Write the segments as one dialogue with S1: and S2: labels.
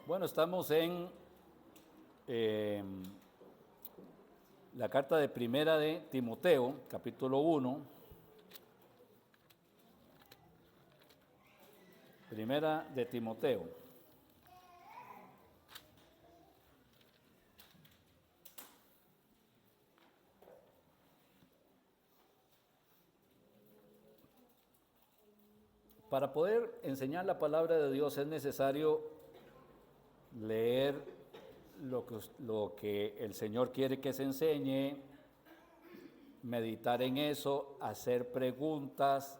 S1: Bueno, estamos en la carta de primera de Timoteo, capítulo 1. Primera de Timoteo. Para poder enseñar la palabra de Dios es necesario leer lo que el Señor quiere que se enseñe, meditar en eso, hacer preguntas,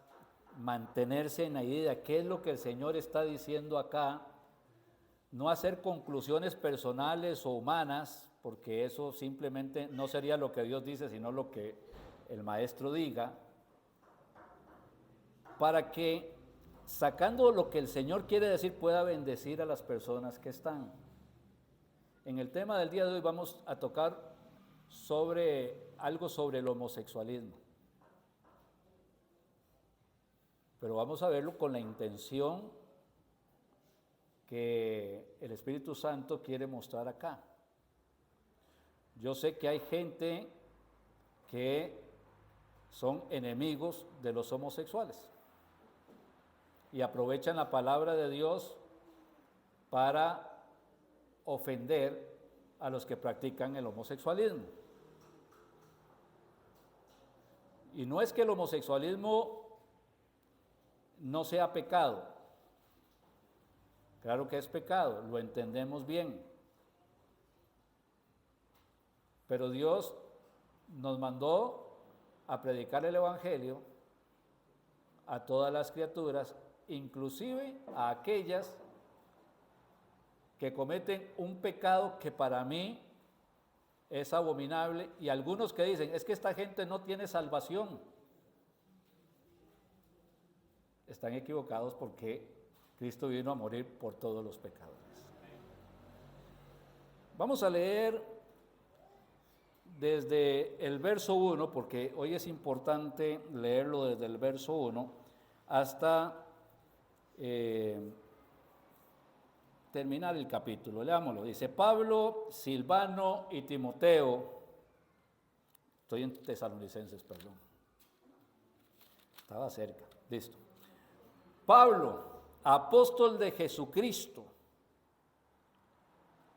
S1: mantenerse en la idea, ¿qué es lo que el Señor está diciendo acá? No hacer conclusiones personales o humanas, porque eso simplemente no sería lo que Dios dice, sino lo que el maestro diga, para que sacando lo que el Señor quiere decir pueda bendecir a las personas que están. En el tema del día de hoy vamos a tocar algo sobre el homosexualismo, pero vamos a verlo con la intención que el Espíritu Santo quiere mostrar acá. Yo sé que hay gente que son enemigos de los homosexuales y aprovechan la palabra de Dios para ofender a los que practican el homosexualismo. Y no es que el homosexualismo no sea pecado, claro que es pecado, lo entendemos bien, pero Dios nos mandó a predicar el evangelio a todas las criaturas, inclusive a aquellas que cometen un pecado que para mí es abominable, y algunos que dicen, es que esta gente no tiene salvación. Están equivocados porque Cristo vino a morir por todos los pecadores. Vamos a leer desde el verso 1, porque hoy es importante leerlo desde el verso 1 hasta terminar el capítulo. Leámoslo. Dice: Pablo, Silvano y Timoteo. Estoy en Tesalonicenses, perdón. Estaba cerca. Listo. Pablo, apóstol de Jesucristo,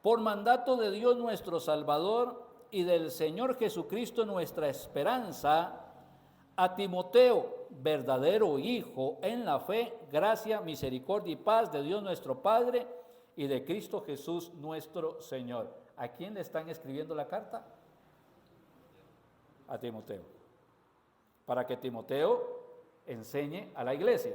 S1: por mandato de Dios nuestro Salvador y del Señor Jesucristo nuestra esperanza, a Timoteo, verdadero hijo en la fe, gracia, misericordia y paz de Dios nuestro Padre y de Cristo Jesús nuestro Señor. ¿A quién le están escribiendo la carta? A Timoteo. Para que Timoteo enseñe a la iglesia.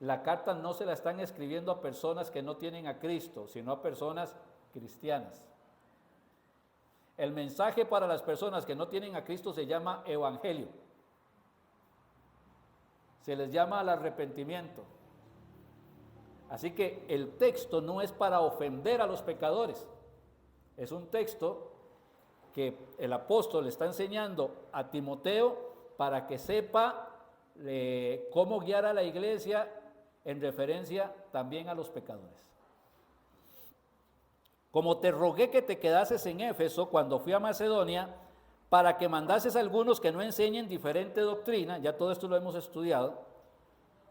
S1: La carta no se la están escribiendo a personas que no tienen a Cristo, sino a personas cristianas. El mensaje para las personas que no tienen a Cristo se llama evangelio. Se les llama al arrepentimiento. Así que el texto no es para ofender a los pecadores. Es un texto que el apóstol le está enseñando a Timoteo para que sepa cómo guiar a la iglesia en referencia también a los pecadores. Como te rogué que te quedases en Éfeso cuando fui a Macedonia, para que mandases a algunos que no enseñen diferente doctrina, ya todo esto lo hemos estudiado,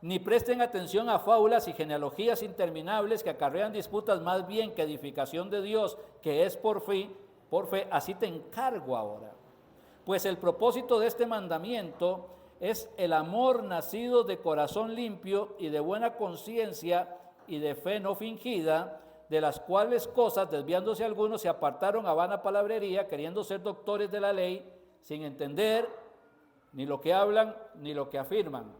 S1: ni presten atención a fábulas y genealogías interminables que acarrean disputas más bien que edificación de Dios, que es por fe, así te encargo ahora. Pues el propósito de este mandamiento es el amor nacido de corazón limpio y de buena conciencia y de fe no fingida, de las cuales cosas, desviándose algunos, se apartaron a vana palabrería, queriendo ser doctores de la ley, sin entender ni lo que hablan ni lo que afirman.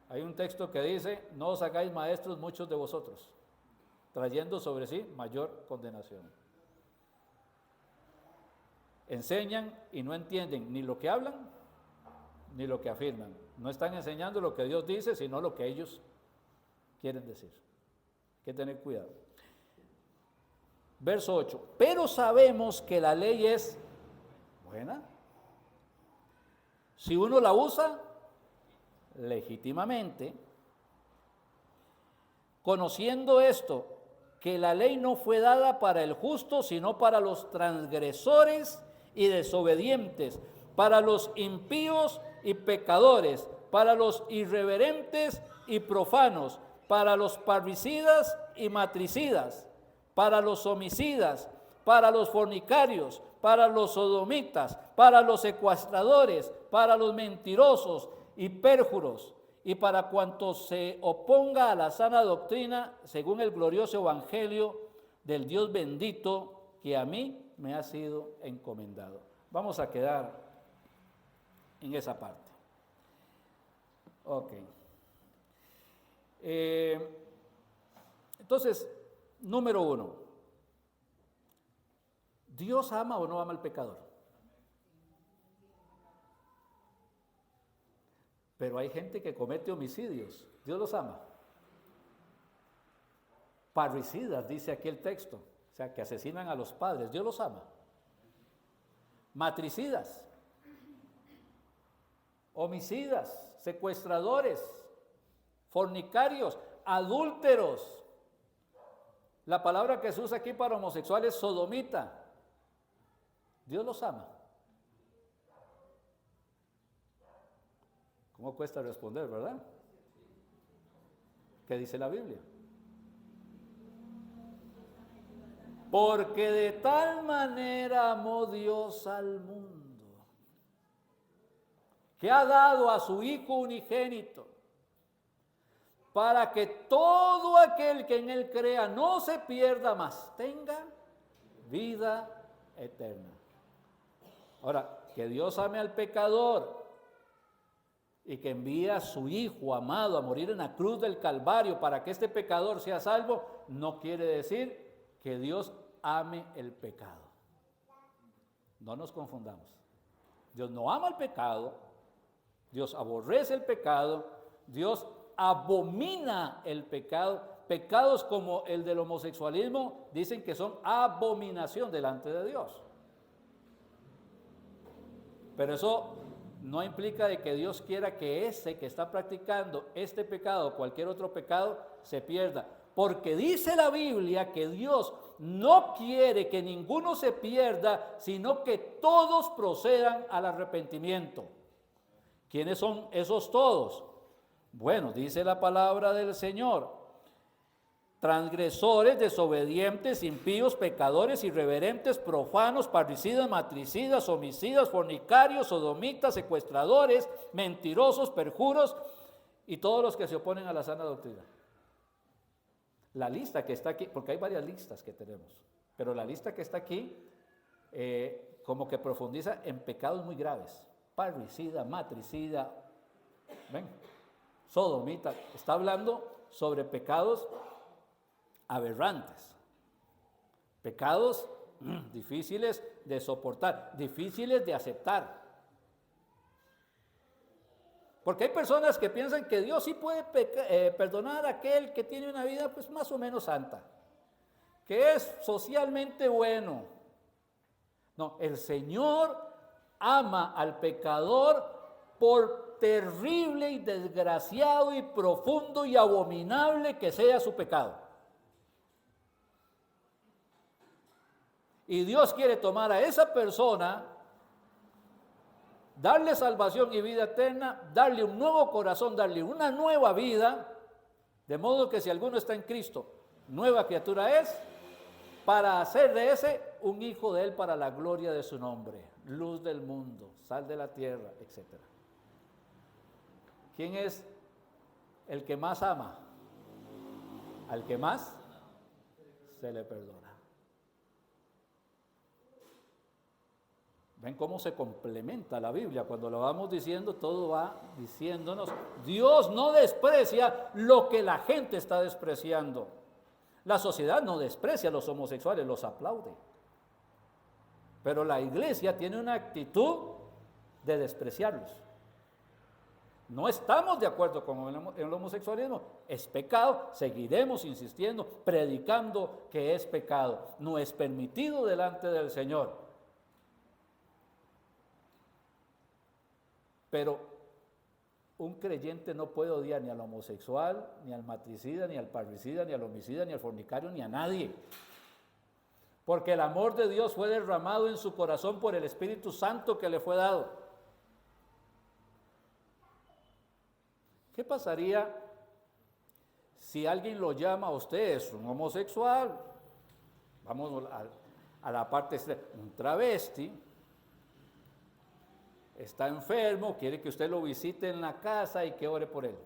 S1: Hay un texto que dice: no os hagáis maestros muchos de vosotros, trayendo sobre sí mayor condenación. Enseñan y no entienden ni lo que hablan ni lo que afirman. No están enseñando lo que Dios dice, sino lo que ellos quieren decir. Hay que tener cuidado. Verso 8. Pero sabemos que la ley es buena si uno la usa legítimamente. Conociendo esto, que la ley no fue dada para el justo, sino para los transgresores y desobedientes, para los impíos y pecadores, para los irreverentes y profanos, para los parricidas y matricidas, para los homicidas, para los fornicarios, para los sodomitas, para los secuestradores, para los mentirosos y pérjuros, y para cuantos se oponga a la sana doctrina, según el glorioso evangelio del Dios bendito, que a mí me ha sido encomendado. Vamos a quedar en esa parte. Ok. Entonces, número 1. ¿Dios ama o no ama al pecador? Pero hay gente que comete homicidios. ¿Dios los ama? Parricidas, dice aquí el texto. O sea, que asesinan a los padres. ¿Dios los ama? Matricidas, homicidas, secuestradores, fornicarios, adúlteros. La palabra que se usa aquí para homosexuales es sodomita. ¿Dios los ama? ¿Cómo cuesta responder, verdad? ¿Qué dice la Biblia? Porque de tal manera amó Dios al mundo, que ha dado a su Hijo unigénito, para que todo aquel que en Él crea no se pierda, mas tenga vida eterna. Ahora, que Dios ame al pecador y que envía a su Hijo amado a morir en la cruz del Calvario para que este pecador sea salvo, no quiere decir que Dios ame el pecado. No nos confundamos. Dios no ama el pecado, Dios aborrece el pecado, Dios abomina el pecado. Pecados como el del homosexualismo dicen que son abominación delante de Dios. Pero eso no implica de que Dios quiera que ese que está practicando este pecado o cualquier otro pecado se pierda. Porque dice la Biblia que Dios no quiere que ninguno se pierda, sino que todos procedan al arrepentimiento. ¿Quiénes son esos todos? Bueno, dice la palabra del Señor: transgresores, desobedientes, impíos, pecadores, irreverentes, profanos, parricidas, matricidas, homicidas, fornicarios, sodomitas, secuestradores, mentirosos, perjuros y todos los que se oponen a la sana doctrina. La lista que está aquí, porque hay varias listas que tenemos, pero la lista que está aquí como que profundiza en pecados muy graves: parricida, matricida, sodomita. Está hablando sobre pecados aberrantes, pecados difíciles de soportar, difíciles de aceptar. Porque hay personas que piensan que Dios sí puede perdonar a aquel que tiene una vida pues más o menos santa, que es socialmente bueno. No, el Señor ama al pecador por terrible y desgraciado y profundo y abominable que sea su pecado. Y Dios quiere tomar a esa persona, darle salvación y vida eterna, darle un nuevo corazón, darle una nueva vida, de modo que si alguno está en Cristo, nueva criatura es, para hacer de ese un hijo de Él para la gloria de su nombre, luz del mundo, sal de la tierra, etc. ¿Quién es el que más ama? Al que más se le perdona. ¿Ven cómo se complementa la Biblia? Cuando lo vamos diciendo, todo va diciéndonos, Dios no desprecia lo que la gente está despreciando. La sociedad no desprecia a los homosexuales, los aplaude. Pero la iglesia tiene una actitud de despreciarlos. No estamos de acuerdo con el homosexualismo, es pecado, seguiremos insistiendo, predicando que es pecado, no es permitido delante del Señor. Pero un creyente no puede odiar ni al homosexual, ni al matricida, ni al parricida, ni al homicida, ni al fornicario, ni a nadie. Porque el amor de Dios fue derramado en su corazón por el Espíritu Santo que le fue dado. ¿Qué pasaría si alguien lo llama a usted, es un homosexual? Vamos a la parte extrema, un travesti, está enfermo, quiere que usted lo visite en la casa y que ore por él.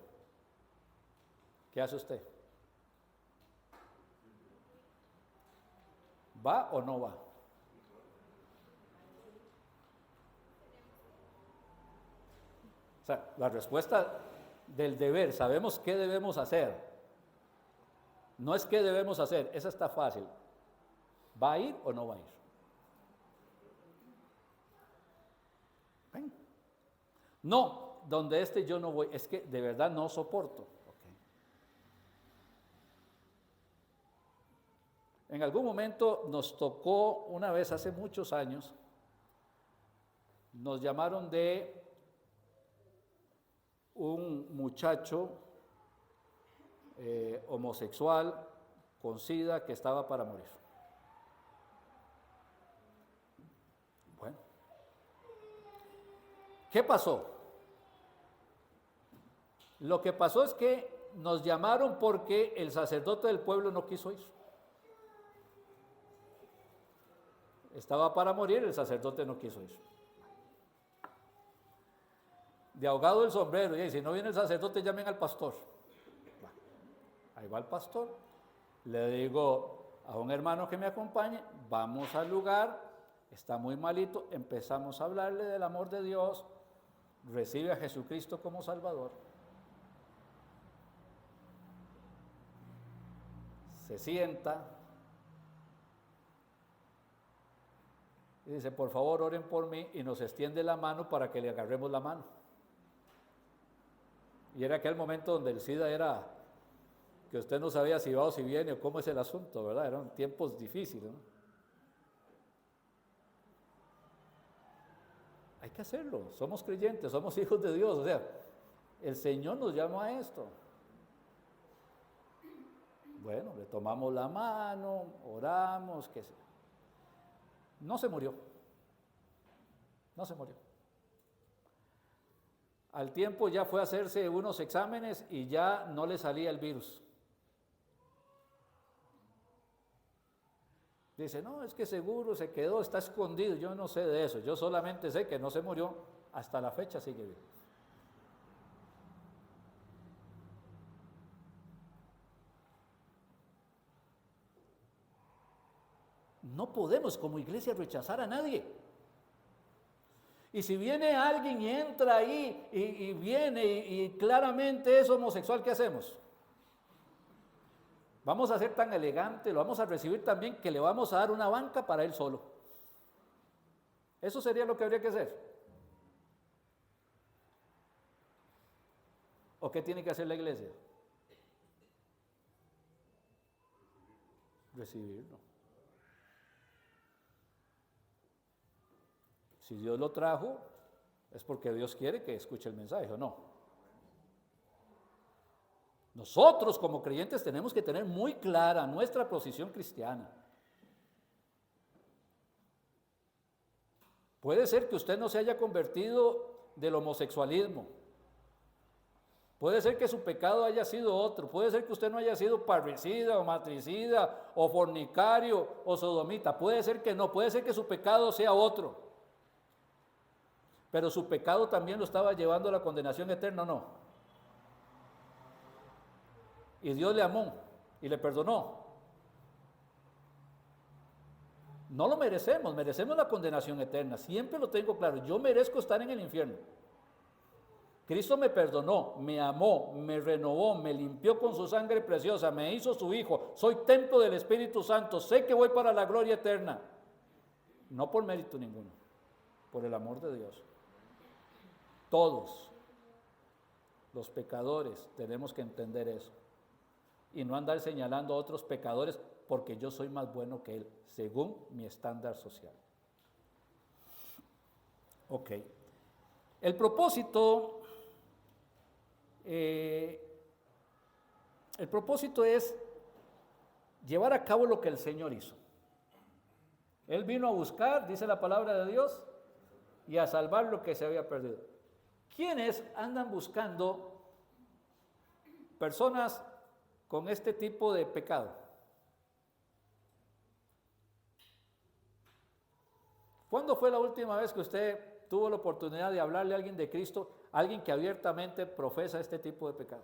S1: ¿Qué hace usted? ¿Va o no va? O sea, la respuesta del deber, sabemos qué debemos hacer. No es qué debemos hacer, esa está fácil. ¿Va a ir o no va a ir? ¿Ven? No, donde yo no voy, es que de verdad no soporto. En algún momento nos tocó, una vez hace muchos años, nos llamaron de un muchacho homosexual con SIDA que estaba para morir. Bueno, ¿qué pasó? Lo que pasó es que nos llamaron porque el sacerdote del pueblo no quiso ir. Estaba para morir, el sacerdote no quiso ir. De ahogado el sombrero, y si no viene el sacerdote, llamen al pastor. Ahí va el pastor. Le digo a un hermano que me acompañe, vamos al lugar, está muy malito, empezamos a hablarle del amor de Dios, recibe a Jesucristo como Salvador. Se sienta y dice, por favor oren por mí, y nos extiende la mano para que le agarremos la mano. Y era aquel momento donde el SIDA era que usted no sabía si va o si viene o cómo es el asunto, ¿verdad? Eran tiempos difíciles, ¿no? Hay que hacerlo, somos creyentes, somos hijos de Dios, o sea, el Señor nos llama a esto. Bueno, le tomamos la mano, oramos, qué sé. No se murió. No se murió. Al tiempo ya fue a hacerse unos exámenes y ya no le salía el virus. Dice, no, es que seguro se quedó, está escondido. Yo no sé de eso, yo solamente sé que no se murió, hasta la fecha sigue vivo. No podemos como iglesia rechazar a nadie. Y si viene alguien y entra ahí y viene y claramente es homosexual, ¿qué hacemos? Vamos a ser tan elegante, lo vamos a recibir tan bien que le vamos a dar una banca para él solo. Eso sería lo que habría que hacer. ¿O qué tiene que hacer la iglesia? Recibirlo. Si Dios lo trajo, es porque Dios quiere que escuche el mensaje, ¿o no? Nosotros como creyentes tenemos que tener muy clara nuestra posición cristiana. Puede ser que usted no se haya convertido del homosexualismo. Puede ser que su pecado haya sido otro. Puede ser que usted no haya sido parricida o matricida o fornicario o sodomita. Puede ser que no. Puede ser que su pecado sea otro. Pero su pecado también lo estaba llevando a la condenación eterna, ¿o no? Y Dios le amó y le perdonó. No lo merecemos, merecemos la condenación eterna. Siempre lo tengo claro, yo merezco estar en el infierno. Cristo me perdonó, me amó, me renovó, me limpió con su sangre preciosa, me hizo su hijo, soy templo del Espíritu Santo, sé que voy para la gloria eterna. No por mérito ninguno, por el amor de Dios. Todos los pecadores tenemos que entender eso y no andar señalando a otros pecadores porque yo soy más bueno que él, según mi estándar social. Ok. El propósito El propósito es llevar a cabo lo que el Señor hizo. Él vino a buscar, dice la palabra de Dios, y a salvar lo que se había perdido. ¿Quiénes andan buscando personas con este tipo de pecado? ¿Cuándo fue la última vez que usted tuvo la oportunidad de hablarle a alguien de Cristo, alguien que abiertamente profesa este tipo de pecado?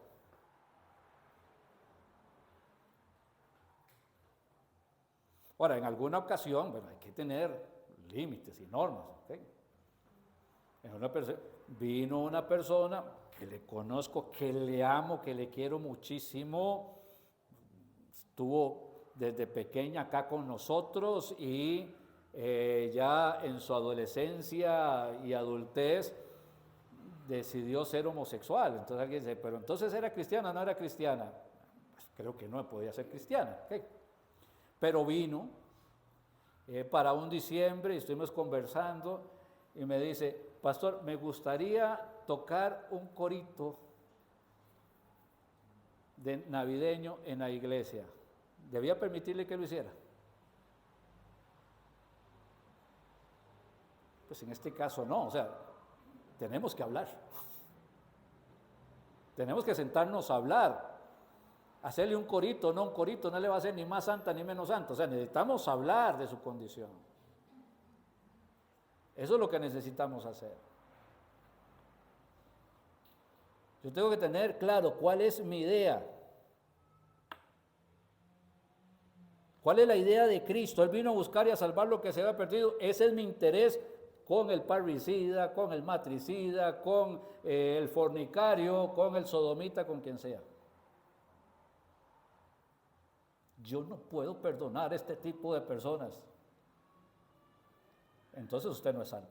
S1: Ahora, en alguna ocasión, bueno, hay que tener límites y normas, ¿okay? Vino una persona que le conozco, que le amo, que le quiero muchísimo, estuvo desde pequeña acá con nosotros y ya en su adolescencia y adultez decidió ser homosexual. Entonces alguien dice, pero entonces ¿era cristiana o no era cristiana? Pues creo que no podía ser cristiana, ¿okay? Pero vino para un diciembre y estuvimos conversando y me dice, pastor, me gustaría tocar un corito de navideño en la iglesia. ¿Debía permitirle que lo hiciera? Pues en este caso no, o sea, tenemos que hablar. Tenemos que sentarnos a hablar. Hacerle un corito no le va a hacer ni más santa ni menos santa. O sea, necesitamos hablar de su condición. Eso es lo que necesitamos hacer. Yo tengo que tener claro cuál es mi idea. ¿Cuál es la idea de Cristo? Él vino a buscar y a salvar lo que se había perdido. Ese es mi interés con el parricida, con el matricida, con el fornicario, con el sodomita, con quien sea. Yo no puedo perdonar a este tipo de personas. Entonces usted no es salvo.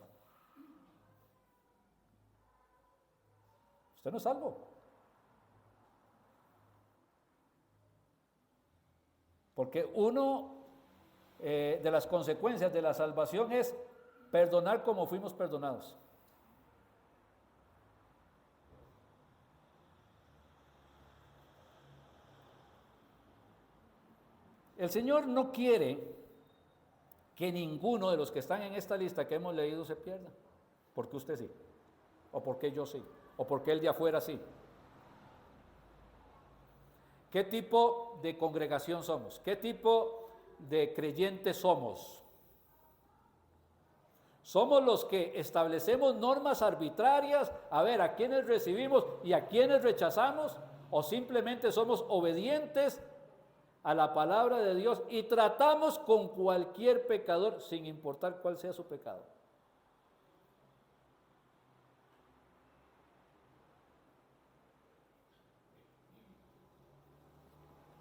S1: Usted no es salvo. Porque uno de las consecuencias de la salvación es perdonar como fuimos perdonados. El Señor no quiere que ninguno de los que están en esta lista que hemos leído se pierda. Porque usted sí, o porque yo sí, o porque el de afuera sí. ¿Qué tipo de congregación somos? ¿Qué tipo de creyentes somos? ¿Somos los que establecemos normas arbitrarias a ver a quiénes recibimos y a quiénes rechazamos? ¿O simplemente somos obedientes a la palabra de Dios y tratamos con cualquier pecador sin importar cuál sea su pecado?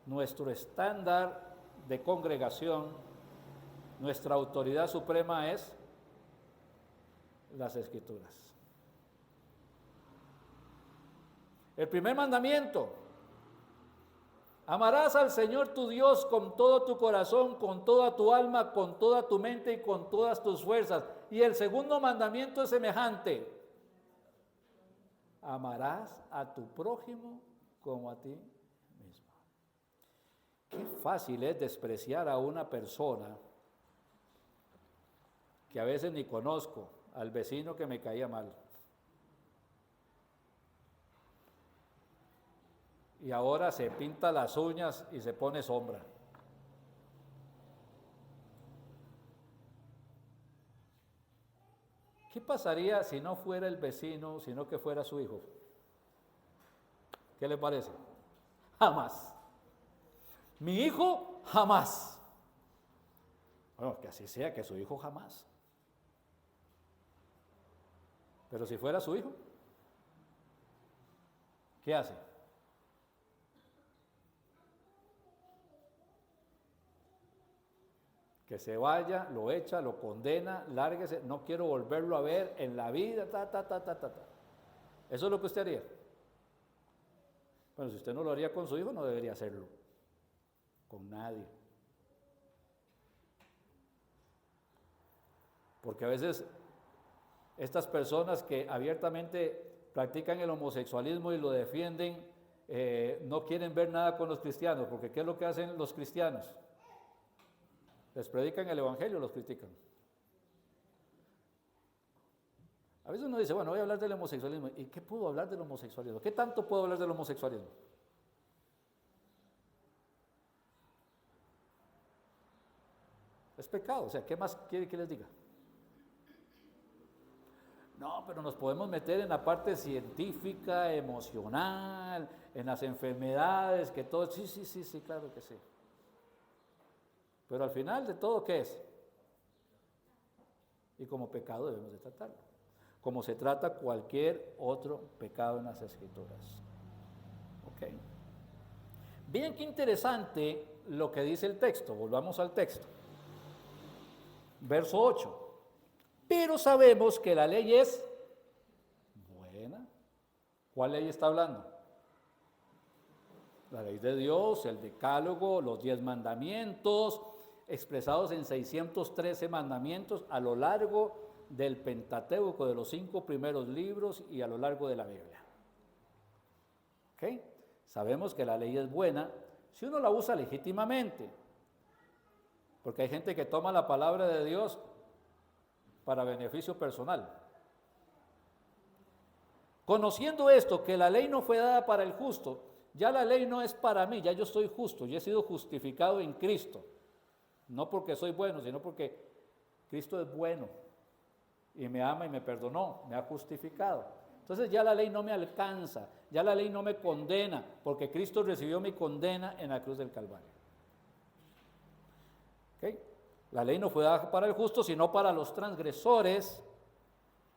S1: Nuestro estándar de congregación, nuestra autoridad suprema es las Escrituras. El primer mandamiento: amarás al Señor tu Dios con todo tu corazón, con toda tu alma, con toda tu mente y con todas tus fuerzas. Y el segundo mandamiento es semejante: amarás a tu prójimo como a ti mismo. Qué fácil es despreciar a una persona que a veces ni conozco, al vecino que me caía mal. Y ahora se pinta las uñas y se pone sombra. ¿Qué pasaría si no fuera el vecino, sino que fuera su hijo? ¿Qué le parece? Jamás. Mi hijo, jamás. Bueno, que así sea, que su hijo jamás. Pero si fuera su hijo, ¿qué hace? Que se vaya, lo echa, lo condena, lárguese, no quiero volverlo a ver en la vida, Eso es lo que usted haría. Bueno, si usted no lo haría con su hijo, no debería hacerlo con nadie. Porque a veces estas personas que abiertamente practican el homosexualismo y lo defienden, no quieren ver nada con los cristianos, porque ¿qué es lo que hacen los cristianos? Les predican el evangelio, los critican. A veces uno dice, bueno, voy a hablar del homosexualismo. ¿Y qué puedo hablar del homosexualismo? ¿Qué tanto puedo hablar del homosexualismo? Es pecado, o sea, ¿qué más quiere que les diga? No, pero nos podemos meter en la parte científica, emocional, en las enfermedades, que todo, sí, claro que sí. Pero al final de todo, ¿qué es? Y como pecado debemos de tratarlo, como se trata cualquier otro pecado en las Escrituras. ¿Ok? Bien, qué interesante lo que dice el texto, volvamos al texto. Verso 8. Pero sabemos que la ley es buena. ¿Cuál ley está hablando? La ley de Dios, el decálogo, los 10 mandamientos, expresados en 613 mandamientos a lo largo del Pentateuco, de los 5 primeros libros y a lo largo de la Biblia. ¿Ok? Sabemos que la ley es buena si uno la usa legítimamente, porque hay gente que toma la palabra de Dios para beneficio personal. Conociendo esto, que la ley no fue dada para el justo, ya la ley no es para mí, ya yo soy justo, yo he sido justificado en Cristo, no porque soy bueno, sino porque Cristo es bueno y me ama y me perdonó, me ha justificado. Entonces ya la ley no me alcanza, ya la ley no me condena, porque Cristo recibió mi condena en la cruz del Calvario. ¿Okay? La ley no fue dada para el justo, sino para los transgresores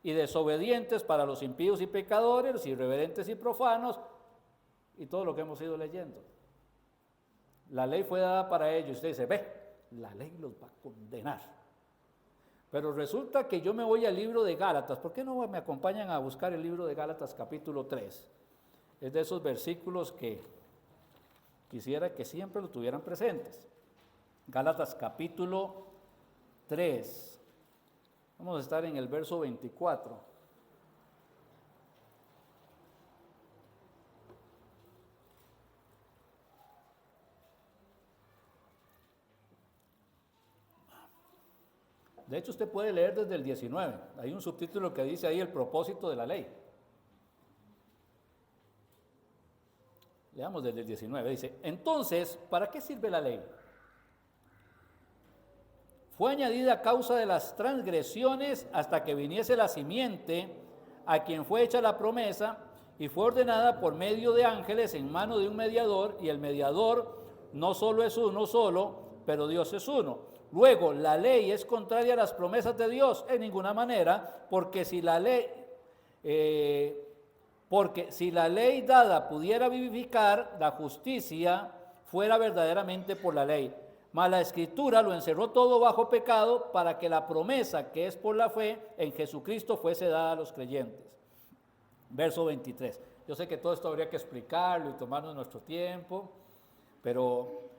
S1: y desobedientes, para los impíos y pecadores, los irreverentes y profanos, y todo lo que hemos ido leyendo. La ley fue dada para ellos. Usted dice, ve, la ley los va a condenar. Pero resulta que yo me voy al libro de Gálatas. ¿Por qué no me acompañan a buscar el libro de Gálatas capítulo 3? Es de esos versículos que quisiera que siempre lo tuvieran presentes. Gálatas capítulo 3. Vamos a estar en el verso 24. De hecho, usted puede leer desde el 19. Hay un subtítulo que dice ahí el propósito de la ley. Leamos desde el 19. Dice, entonces, ¿para qué sirve la ley? Fue añadida a causa de las transgresiones hasta que viniese la simiente a quien fue hecha la promesa y fue ordenada por medio de ángeles en mano de un mediador, y el mediador no solo es uno solo, pero Dios es uno. Luego, la ley es contraria a las promesas de Dios en ninguna manera, porque si la ley dada pudiera vivificar, la justicia fuera verdaderamente por la ley. Mas la Escritura lo encerró todo bajo pecado para que la promesa que es por la fe en Jesucristo fuese dada a los creyentes. Verso 23. Yo sé que todo esto habría que explicarlo y tomarnos nuestro tiempo, pero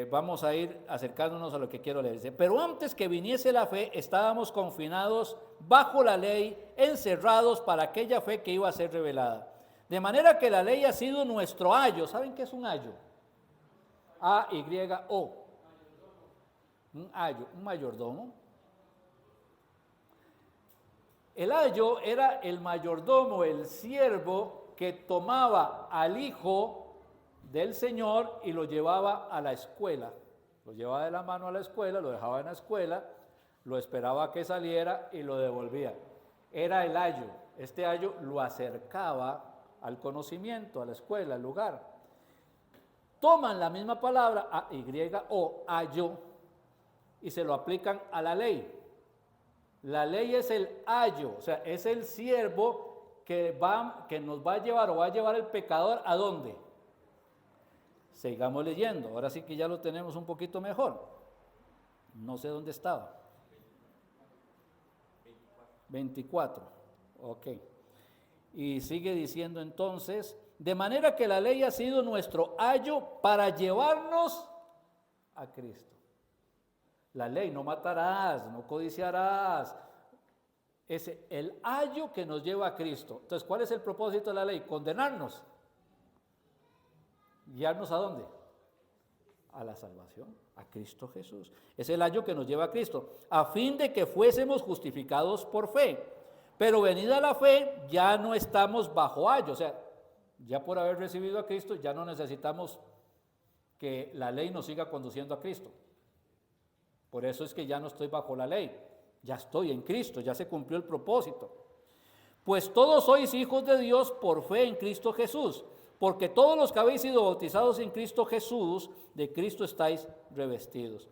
S1: vamos a ir acercándonos a lo que quiero leer. Dice, pero antes que viniese la fe, estábamos confinados bajo la ley, encerrados para aquella fe que iba a ser revelada. De manera que la ley ha sido nuestro ayo. ¿Saben qué es un ayo? A-Y-O. Un ayo, un mayordomo. El ayo era el mayordomo, el siervo que tomaba al hijo del Señor y lo llevaba a la escuela. Lo llevaba de la mano a la escuela, lo dejaba en la escuela, lo esperaba a que saliera y lo devolvía. Era el ayo. Este ayo lo acercaba al conocimiento, a la escuela, al lugar. Toman la misma palabra, A-Y-O, ayo, y se lo aplican a la ley. La ley es el ayo, o sea, es el siervo que nos va a llevar o va a llevar el pecador ¿a dónde? Sigamos leyendo, ahora sí que ya lo tenemos un poquito mejor. No sé dónde estaba. 24. Ok. Y sigue diciendo entonces, de manera que la ley ha sido nuestro ayo para llevarnos a Cristo. La ley, no matarás, no codiciarás, Es el ayo que nos lleva a Cristo. Entonces, ¿cuál es el propósito de la ley? Condenarnos. ¿Guiarnos a dónde? A la salvación, a Cristo Jesús. Es el ayo que nos lleva a Cristo, a fin de que fuésemos justificados por fe. Pero venida la fe, ya no estamos bajo ayo. O sea, ya por haber recibido a Cristo, ya no necesitamos que la ley nos siga conduciendo a Cristo. Por eso es que ya no estoy bajo la ley, ya estoy en Cristo, ya se cumplió el propósito. Pues todos sois hijos de Dios por fe en Cristo Jesús, porque todos los que habéis sido bautizados en Cristo Jesús, de Cristo estáis revestidos.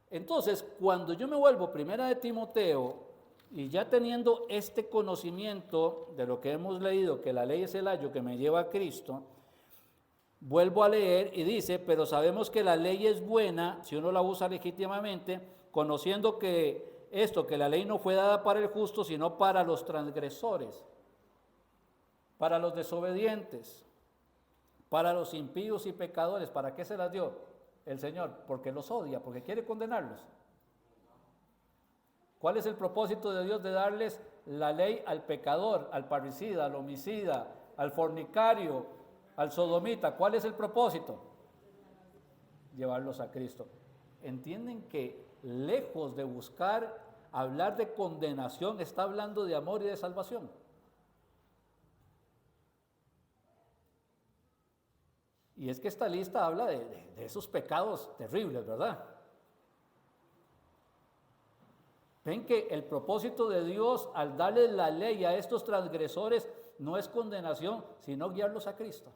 S1: Entonces, cuando yo me vuelvo primera de Timoteo, y ya teniendo este conocimiento de lo que hemos leído, que la ley es el ayo que me lleva a Cristo, vuelvo a leer y dice, pero sabemos que la ley es buena si uno la usa legítimamente, conociendo que la ley no fue dada para el justo, sino para los transgresores, para los desobedientes, para los impíos y pecadores. ¿Para qué se las dio el Señor? Porque los odia, porque quiere condenarlos. ¿Cuál es el propósito de Dios de darles la ley al pecador, al parricida, al homicida, al fornicario, al sodomita? ¿Cuál es el propósito? Llevarlos a Cristo. ¿Entienden que lejos de buscar hablar de condenación, está hablando de amor y de salvación? Y es que esta lista habla de esos pecados terribles, ¿verdad? Ven que el propósito de Dios al darle la ley a estos transgresores no es condenación, sino guiarlos a Cristo.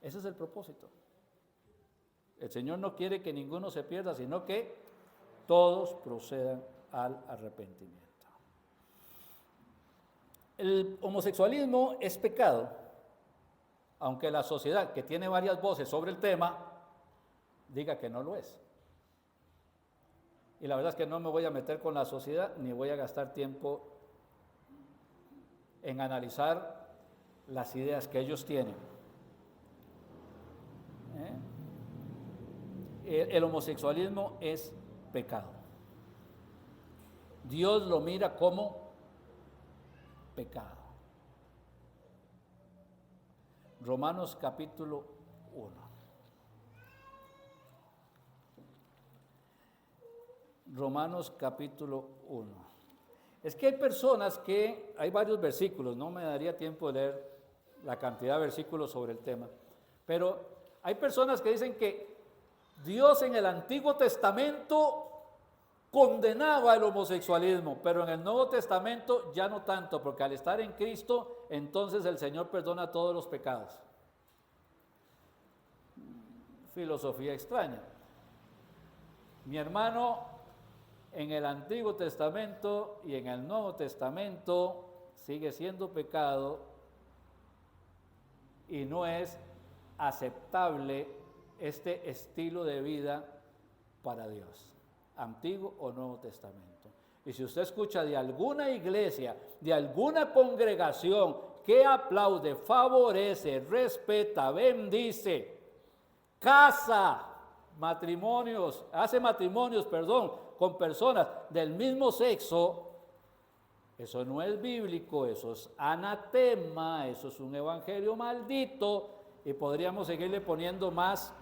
S1: Ese es el propósito. El Señor no quiere que ninguno se pierda, sino que todos procedan al arrepentimiento. El homosexualismo es pecado, aunque la sociedad, que tiene varias voces sobre el tema, diga que no lo es. Y la verdad es que no me voy a meter con la sociedad, ni voy a gastar tiempo en analizar las ideas que ellos tienen. El homosexualismo es pecado. Dios lo mira como pecado. Romanos capítulo 1. Romanos capítulo 1. Es que hay personas que, hay varios versículos, no me daría tiempo de leer la cantidad de versículos sobre el tema, pero hay personas que dicen que Dios en el Antiguo Testamento condenaba el homosexualismo, pero en el Nuevo Testamento ya no tanto, porque al estar en Cristo, entonces el Señor perdona todos los pecados. Filosofía extraña. Mi hermano, en el Antiguo Testamento y en el Nuevo Testamento sigue siendo pecado y no es aceptable este estilo de vida para Dios, Antiguo o Nuevo Testamento. Y si usted escucha de alguna iglesia, de alguna congregación que aplaude, favorece, respeta, bendice, casa, hace matrimonios, con personas del mismo sexo, eso no es bíblico, eso es anatema, eso es un evangelio maldito, y podríamos seguirle poniendo más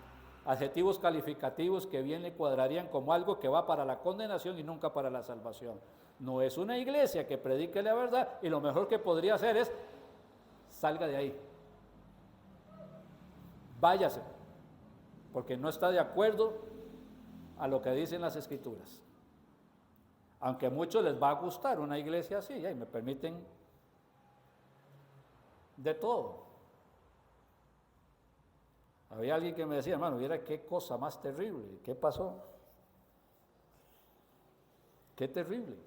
S1: adjetivos calificativos que bien le cuadrarían como algo que va para la condenación y nunca para la salvación. No es una iglesia que predique la verdad, y lo mejor que podría hacer es salga de ahí, váyase, porque no está de acuerdo a lo que dicen las Escrituras. Aunque a muchos les va a gustar una iglesia así, y me permiten de todo. Había alguien que me decía, hermano, mira qué cosa más terrible, ¿qué pasó? Qué terrible.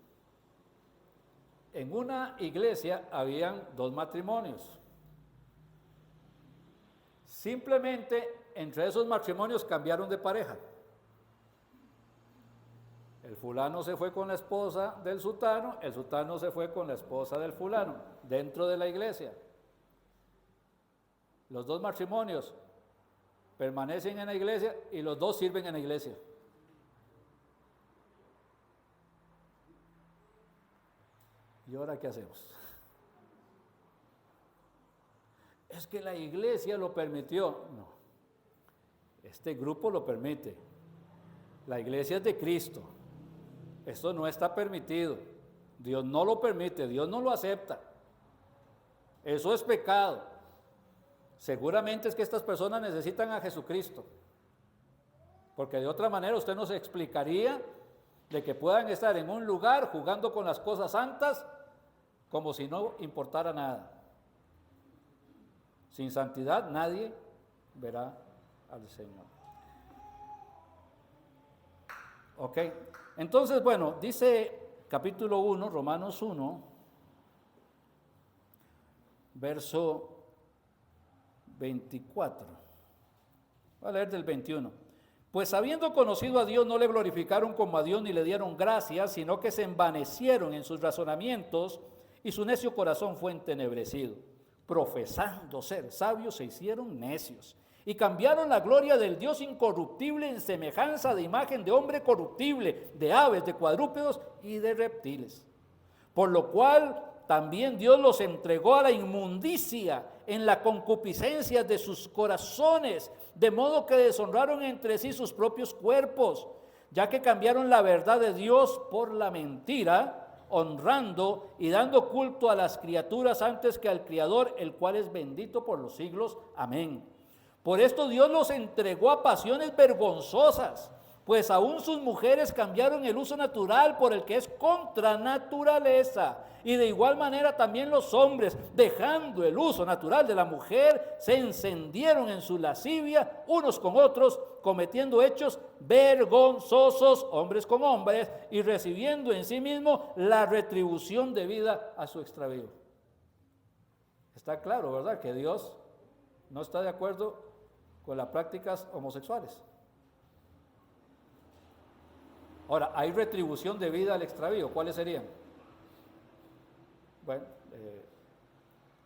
S1: En una iglesia habían 2 matrimonios. Simplemente entre esos matrimonios cambiaron de pareja. El fulano se fue con la esposa del sutano, el sutano se fue con la esposa del fulano, dentro de la iglesia. Los 2 matrimonios permanecen en la iglesia y los 2 sirven en la iglesia. ¿Y ahora qué hacemos? Es que la iglesia lo permitió. No, este grupo lo permite. La iglesia es de Cristo. Esto no está permitido. Dios no lo permite, Dios no lo acepta. Eso es pecado. Seguramente es que estas personas necesitan a Jesucristo, porque de otra manera usted no se explicaría de que puedan estar en un lugar jugando con las cosas santas como si no importara nada. Sin santidad nadie verá al Señor. Ok, entonces bueno, dice capítulo 1, Romanos 1, verso 24. Voy a leer del 21. Pues habiendo conocido a Dios, no le glorificaron como a Dios ni le dieron gracias, sino que se envanecieron en sus razonamientos y su necio corazón fue entenebrecido. Profesando ser sabios, se hicieron necios y cambiaron la gloria del Dios incorruptible en semejanza de imagen de hombre corruptible, de aves, de cuadrúpedos y de reptiles. Por lo cual también Dios los entregó a la inmundicia en la concupiscencia de sus corazones, de modo que deshonraron entre sí sus propios cuerpos, ya que cambiaron la verdad de Dios por la mentira, honrando y dando culto a las criaturas antes que al Criador, el cual es bendito por los siglos. Amén. Por esto Dios los entregó a pasiones vergonzosas, pues aún sus mujeres cambiaron el uso natural por el que es contra naturaleza. Y de igual manera también los hombres, dejando el uso natural de la mujer, se encendieron en su lascivia unos con otros, cometiendo hechos vergonzosos, hombres con hombres, y recibiendo en sí mismo la retribución debida a su extravío. Está claro, ¿verdad?, que Dios no está de acuerdo con las prácticas homosexuales. Ahora, hay retribución debida al extravío. ¿Cuáles serían? Bueno,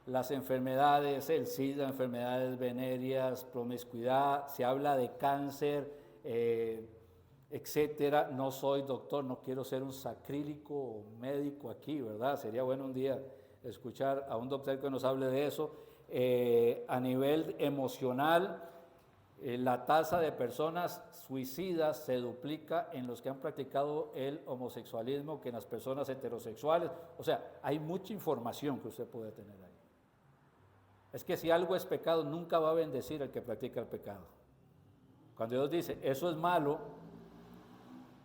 S1: las enfermedades, el SIDA, enfermedades venéreas, promiscuidad, se habla de cáncer, etcétera. No soy doctor, no quiero ser un sacrílico o médico aquí, ¿verdad? Sería bueno un día escuchar a un doctor que nos hable de eso. A nivel emocional, la tasa de personas suicidas se duplica en los que han practicado el homosexualismo que en las personas heterosexuales. O sea, hay mucha información que usted puede tener ahí. Es que si algo es pecado, nunca va a bendecir al que practica el pecado. Cuando Dios dice, eso es malo,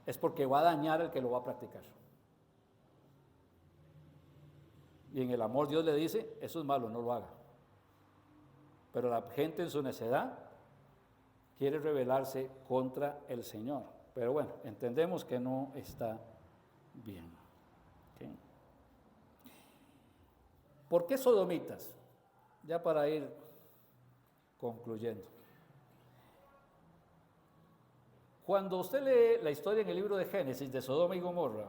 S1: es porque va a dañar al que lo va a practicar. Y en el amor Dios le dice, eso es malo, no lo haga. Pero la gente en su necedad quiere rebelarse contra el Señor. Pero bueno, entendemos que no está bien. ¿Okay? ¿Por qué sodomitas? Ya para ir concluyendo. Cuando usted lee la historia en el libro de Génesis de Sodoma y Gomorra,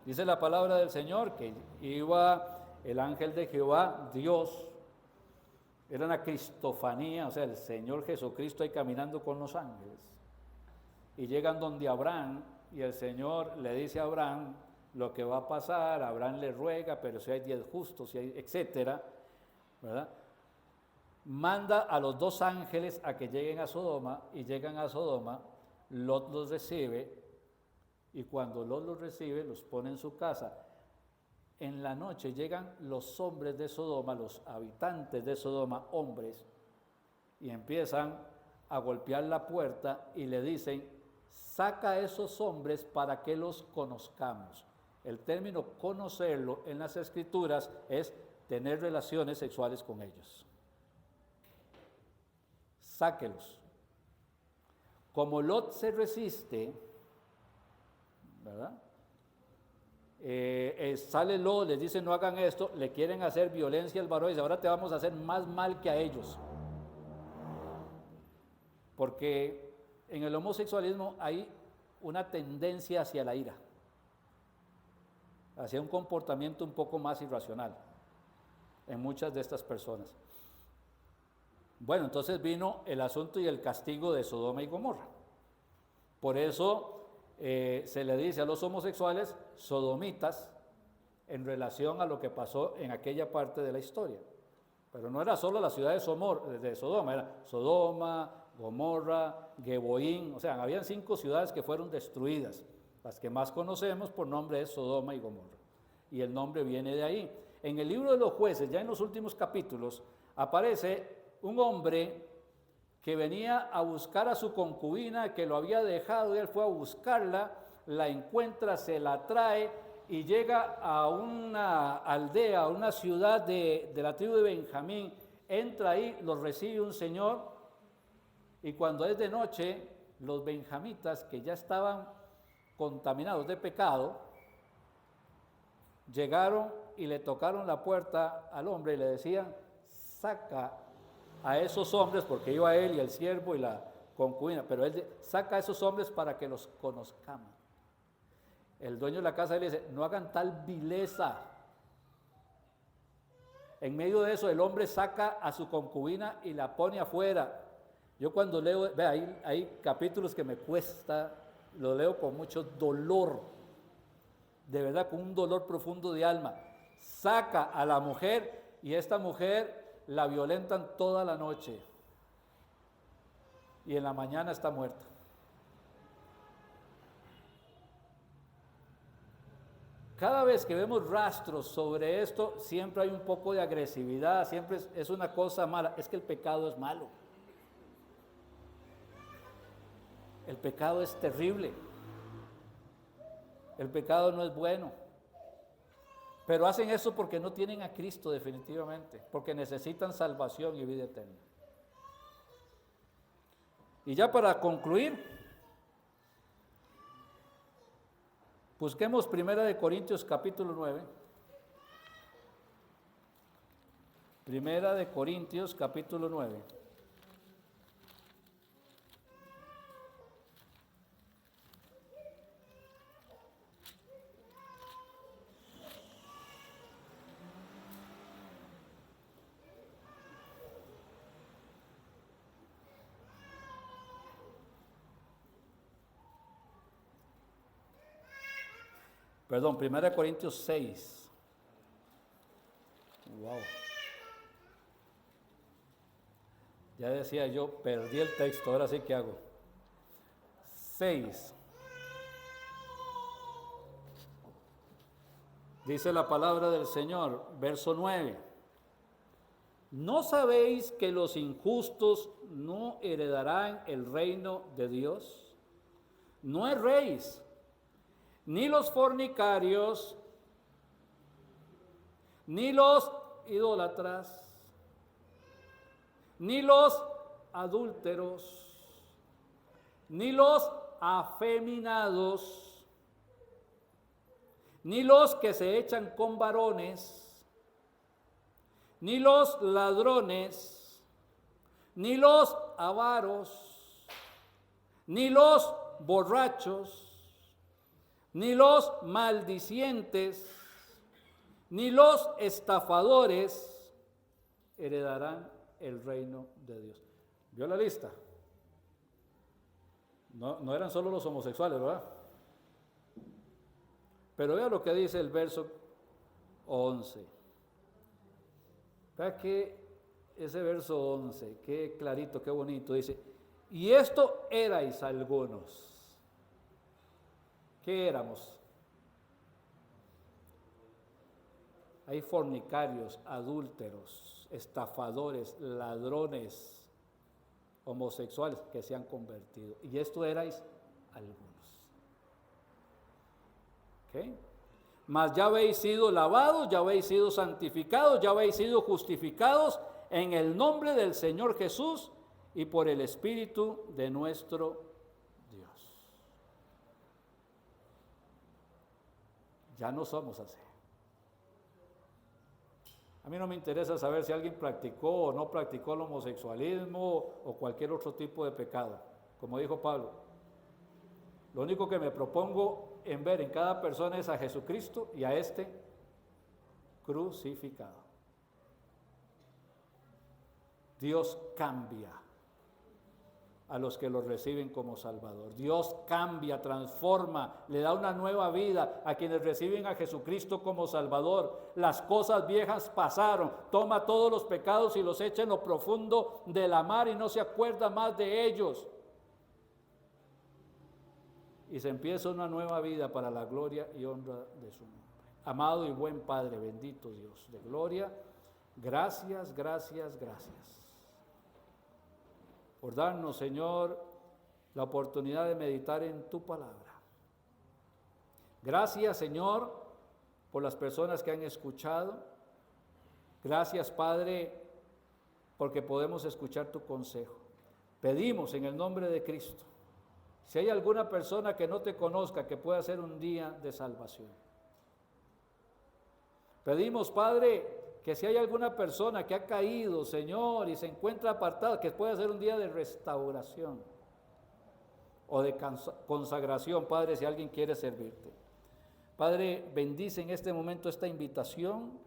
S1: dice la palabra del Señor que iba el ángel de Jehová, Dios, era una cristofanía, o sea, el Señor Jesucristo ahí caminando con los ángeles. Y llegan donde Abraham, y el Señor le dice a Abraham lo que va a pasar. Abraham le ruega, pero si hay 10 justos, si hay, etcétera, ¿verdad? Manda a los 2 ángeles a que lleguen a Sodoma, y llegan a Sodoma. Lot los recibe, y cuando Lot los recibe, los pone en su casa. En la noche llegan los hombres de Sodoma, los habitantes de Sodoma, hombres, y empiezan a golpear la puerta y le dicen, saca a esos hombres para que los conozcamos. El término conocerlo en las Escrituras es tener relaciones sexuales con ellos. Sáquelos. Como Lot se resiste, ¿verdad? Sale Lot, les dice no hagan esto, le quieren hacer violencia al varón y dice ahora te vamos a hacer más mal que a ellos. Porque en el homosexualismo hay una tendencia hacia la ira, hacia un comportamiento un poco más irracional en muchas de estas personas. Bueno, entonces vino el asunto y el castigo de Sodoma y Gomorra. Por eso se le dice a los homosexuales sodomitas, en relación a lo que pasó en aquella parte de la historia. Pero no era solo la ciudad de Sodoma, era Sodoma, Gomorra, Geboín, o sea, habían 5 ciudades que fueron destruidas. Las que más conocemos por nombre es Sodoma y Gomorra. Y el nombre viene de ahí. En el libro de los jueces, ya en los últimos capítulos, aparece un hombre que venía a buscar a su concubina, que lo había dejado, y él fue a buscarla, la encuentra, se la trae y llega a una aldea, a una ciudad de la tribu de Benjamín. Entra ahí, los recibe un señor, y cuando es de noche, los benjamitas que ya estaban contaminados de pecado, llegaron y le tocaron la puerta al hombre y le decían: saca a esos hombres, porque iba él y el siervo y la concubina, pero él saca a esos hombres para que los conozcamos. El dueño de la casa le dice: no hagan tal vileza. En medio de eso el hombre saca a su concubina y la pone afuera. Yo cuando leo, hay capítulos que me cuesta, lo leo con mucho dolor, de verdad, con un dolor profundo de alma. Saca a la mujer y esta mujer la violentan toda la noche y en la mañana está muerta. Cada vez que vemos rastros sobre esto, siempre hay un poco de agresividad, siempre es una cosa mala. Es que el pecado es malo. El pecado es terrible. El pecado no es bueno. Pero hacen eso porque no tienen a Cristo definitivamente, porque necesitan salvación y vida eterna. Y ya para concluir, busquemos 1 Corintios capítulo 9. 1 Corintios capítulo 9. Perdón, 1 Corintios 6. Wow. Ya decía yo, perdí el texto, ahora sí que hago. 6. Dice la palabra del Señor, verso 9. ¿No sabéis que los injustos no heredarán el reino de Dios? No erréis, ni los fornicarios, ni los idólatras, ni los adúlteros, ni los afeminados, ni los que se echan con varones, ni los ladrones, ni los avaros, ni los borrachos, ni los maldicientes, ni los estafadores heredarán el reino de Dios. ¿Vio la lista? No eran solo los homosexuales, ¿verdad? Pero vea lo que dice el verso 11. Vea que ese verso 11, qué clarito, qué bonito, dice: y esto erais algunos. ¿Qué éramos? Hay fornicarios, adúlteros, estafadores, ladrones, homosexuales que se han convertido. Y esto erais algunos. ¿Ok? Mas ya habéis sido lavados, ya habéis sido santificados, ya habéis sido justificados en el nombre del Señor Jesús y por el Espíritu de nuestro Dios. Ya no somos así. A mí no me interesa saber si alguien practicó o no practicó el homosexualismo o cualquier otro tipo de pecado. Como dijo Pablo, lo único que me propongo en ver en cada persona es a Jesucristo y a este crucificado. Dios cambia. a los que lo reciben como Salvador. Dios cambia, transforma, le da una nueva vida a quienes reciben a Jesucristo como Salvador. Las cosas viejas pasaron, toma todos los pecados y los echa en lo profundo de la mar y no se acuerda más de ellos. Y se empieza una nueva vida para la gloria y honra de su nombre. Amado y buen Padre, bendito Dios de gloria, gracias, gracias, gracias por darnos, Señor, la oportunidad de meditar en tu palabra. Gracias, Señor, por las personas que han escuchado. Gracias, Padre, porque podemos escuchar tu consejo. Pedimos en el nombre de Cristo, si hay alguna persona que no te conozca, que pueda ser un día de salvación. Pedimos, Padre, que si hay alguna persona que ha caído, Señor, y se encuentra apartada, que pueda ser un día de restauración o de consagración, Padre, si alguien quiere servirte. Padre, bendice en este momento esta invitación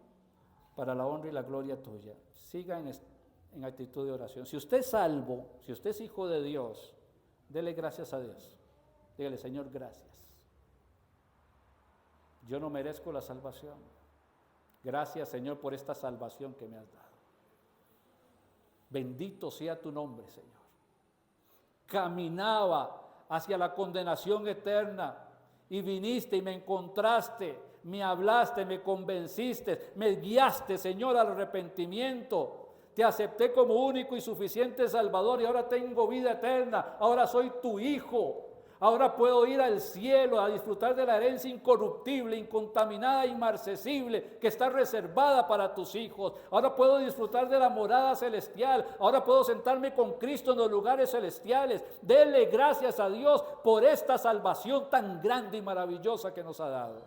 S1: para la honra y la gloria tuya. Siga en actitud de oración. Si usted es salvo, si usted es hijo de Dios, dele gracias a Dios. Dígale, Señor, gracias. Yo no merezco la salvación. Gracias, Señor, por esta salvación que me has dado. Bendito sea tu nombre, Señor. Caminaba hacia la condenación eterna y viniste y me encontraste, me hablaste, me convenciste, me guiaste, Señor, al arrepentimiento. Te acepté como único y suficiente Salvador y ahora tengo vida eterna. Ahora soy tu hijo. Ahora puedo ir al cielo a disfrutar de la herencia incorruptible, incontaminada, inmarcesible, que está reservada para tus hijos. Ahora puedo disfrutar de la morada celestial. Ahora puedo sentarme con Cristo en los lugares celestiales. Dele gracias a Dios por esta salvación tan grande y maravillosa que nos ha dado.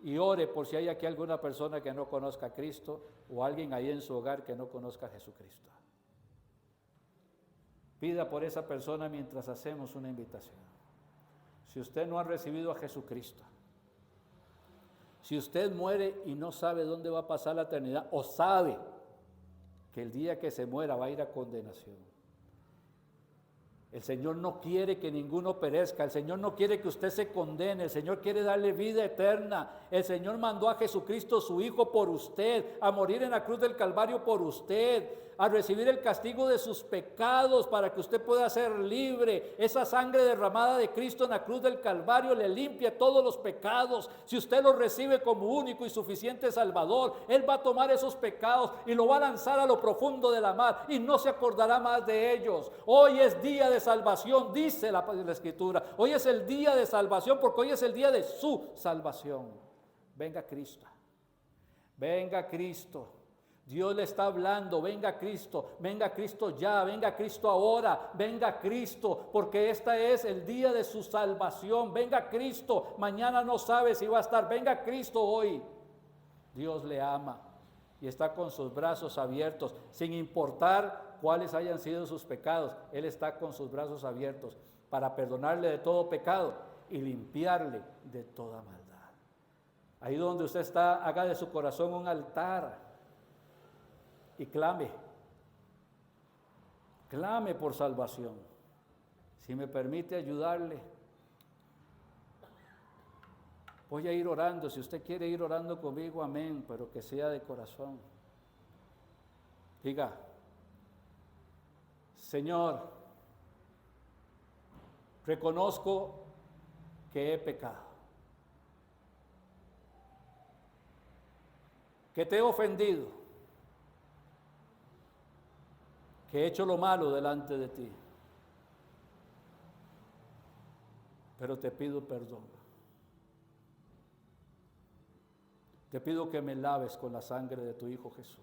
S1: Y ore por si hay aquí alguna persona que no conozca a Cristo o alguien ahí en su hogar que no conozca a Jesucristo. Pida por esa persona mientras hacemos una invitación. Si usted no ha recibido a Jesucristo, si usted muere y no sabe dónde va a pasar la eternidad, o sabe que el día que se muera va a ir a condenación, el Señor no quiere que ninguno perezca, el Señor no quiere que usted se condene, el Señor quiere darle vida eterna. El Señor mandó a Jesucristo, su Hijo, por usted, a morir en la cruz del Calvario por usted, a recibir el castigo de sus pecados para que usted pueda ser libre. Esa sangre derramada de Cristo en la cruz del Calvario le limpia todos los pecados. Si usted lo recibe como único y suficiente Salvador, Él va a tomar esos pecados y lo va a lanzar a lo profundo de la mar y no se acordará más de ellos. Hoy es día de salvación, dice la Escritura. Hoy es el día de salvación porque hoy es el día de su salvación. Venga Cristo, venga Cristo. Dios le está hablando, venga Cristo ya, venga Cristo ahora, venga Cristo, porque este es el día de su salvación. Venga Cristo, mañana no sabe si va a estar, venga Cristo hoy. Dios le ama y está con sus brazos abiertos, sin importar cuáles hayan sido sus pecados. Él está con sus brazos abiertos para perdonarle de todo pecado y limpiarle de toda maldad. Ahí donde usted está, haga de su corazón un altar y clame por salvación. Si me permite ayudarle, voy a ir orando. Si usted quiere ir orando conmigo, amén, pero que sea de corazón. Diga: Señor, reconozco que he pecado, que te he ofendido, que he hecho lo malo delante de ti, pero te pido perdón. Te pido que me laves con la sangre de tu Hijo Jesús.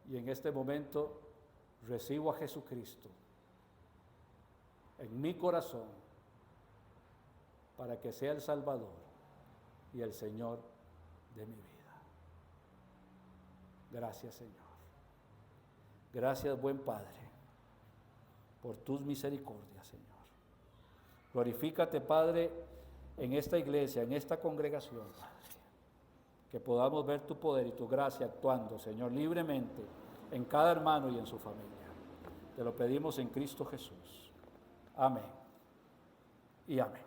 S1: Y en este momento recibo a Jesucristo en mi corazón para que sea el Salvador y el Señor de mi vida. Gracias, Señor. Gracias, buen Padre, por tus misericordias, Señor. Glorifícate, Padre, en esta iglesia, en esta congregación, Padre, que podamos ver tu poder y tu gracia actuando, Señor, libremente en cada hermano y en su familia. Te lo pedimos en Cristo Jesús. Amén y amén.